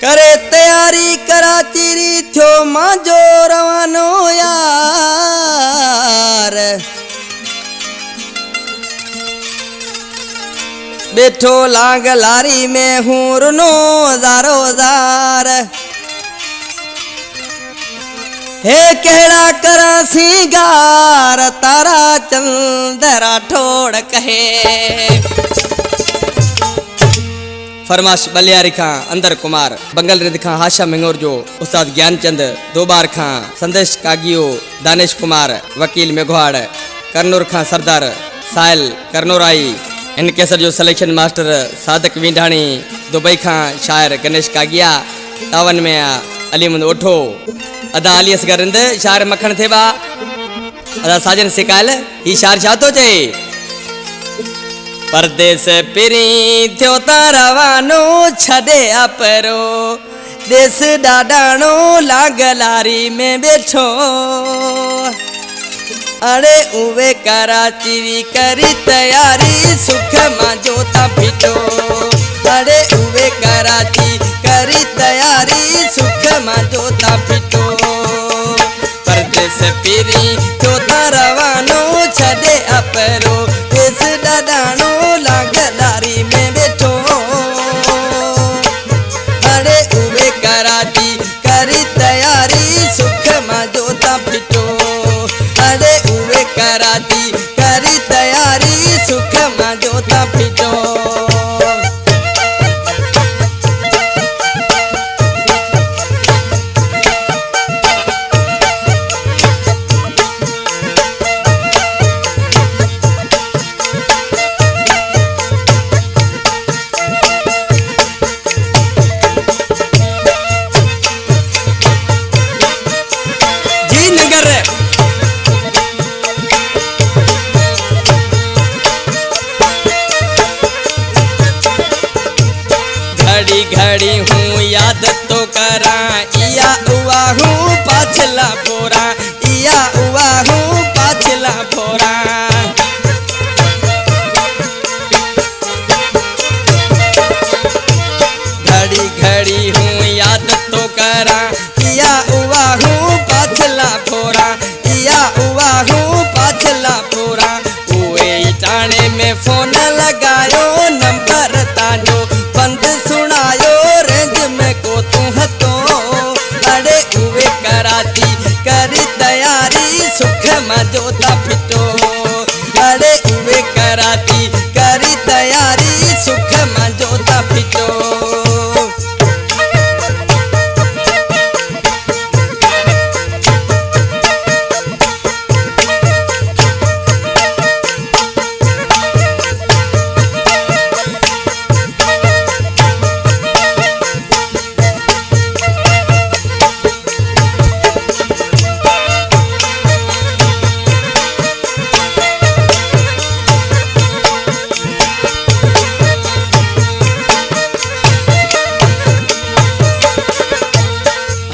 करे तैयारी कराची री थो मांजो रवानो यार बैठो लांग लारी में हूँ रुनो ज़ारो ज़ार हे केड़ा करा सिंगार तारा चंदरा ठोड़ कहे फरमाश बलियारी खां अंदर कुमार बंगल रिद खां हाशा मिंगोर जो उस्ताद ज्ञानचंद दोबार खां संदेश कागियो दानिश कुमार वकील मेघवाड़ करनूर खां सरदार साहिल करनूराई इन केसर जो सिलेक्शन मास्टर सादक विंढाणी दुबई खां शायर गणेश कागिया तावन में अलीमुंद ओठो अदा अली असगरिंद शायर मखण थेबा अदा साजन सिकायल ही शायर छातो चे परदेस पिरी थियो तारवानो छदे अपरो देश डाडाणो लागलारी में बैठो अरे उवे कराची करी तैयारी सुख मां जोता फिटो अरे उवे कराची करी तैयारी सुख मां जोता फिटो परदेस पिरी थियो तारवानो छदे अपरो देश डाडाणो लागलारी में बैठो अरे उवे कराची करी तैयारी सुख मां जोता फिटो अरे उवे कराची करी तैयारी सुख मां जोता फिटो घड़ी घड़ी हूँ याद तो करा इया उआ हूँ पाछला फोरा इया उआ हूँ पाछला फोरा घड़ी घड़ी हूँ याद तो करा इया उआ हूँ पाछला फोरा इया उआ हूँ पाछला फोरा उए टाणे में फोन लगायो नंबर तांजो बंद सुनायो रेंज में को तू हतो अरे उवे कराची करी तैयारी सुख मां जोता फिटो अरे उवे कराची करी तैयारी सुख मां जोता फिटो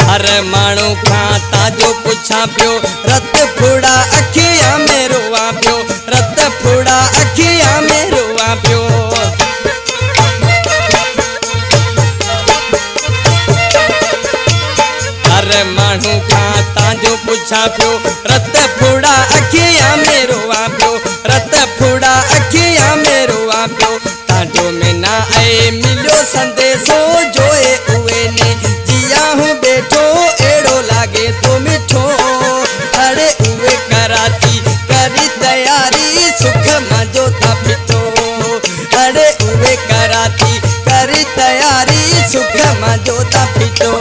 हर माण्हू खां ताजो पुछा पियो रत फुड़ा अखियां में रोवा पियो रत फुड़ा अखियां में रोवा पियो हर माण्हू खां ताजो पुछा पियो रत फुड़ा अखियां में रोवा पियो रत फुड़ा अखियां में रोवा पियो ताजो में ना आए मिलियो संदेशो जोए उए ने जिया हूँ बैठो एड़ो लागे तो मिठो अरे उवे कराची करी तैयारी सुख मां जोता फिटो अरे उवे कराची करी तैयारी सुख मां जोता फिटो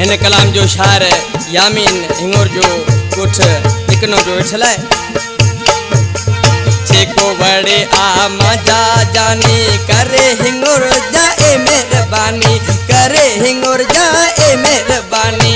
इन कलाम जो शायर यामीन हिंगोर जो कुछ इकनो जो वेठल है छेको वड़े आ मजा जानी करे हिंगुर जाए मेहरबानी करे हिंगुर जाए मेहरबानी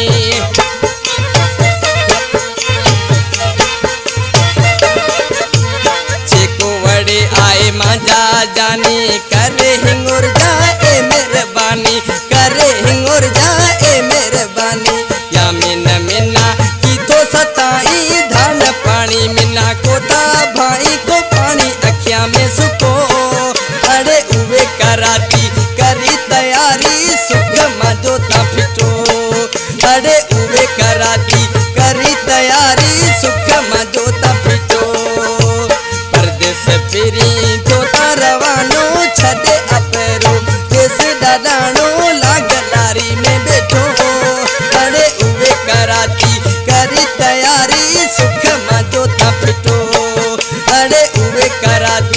चेको वड़े आए मजा जानी करे हिंगुर जाए मेहरबानी करे हिंगुर जाए मेहरबानी या मिना मिना की तो सताई धान पानी मिना कोटा भाई को पानी अखियां में सुको अरे उवे कराती करी तैयारी सुख मजोता फिटो अरे उवे कराती करी तैयारी सुख मजोता फिटो परदेस फिरी जोता रवानो छदे अपेरो देश डडानो लागलारी में बैठो अरे उवे कराती करी तैयारी सुख मजोता फिटो अरे उवे कराती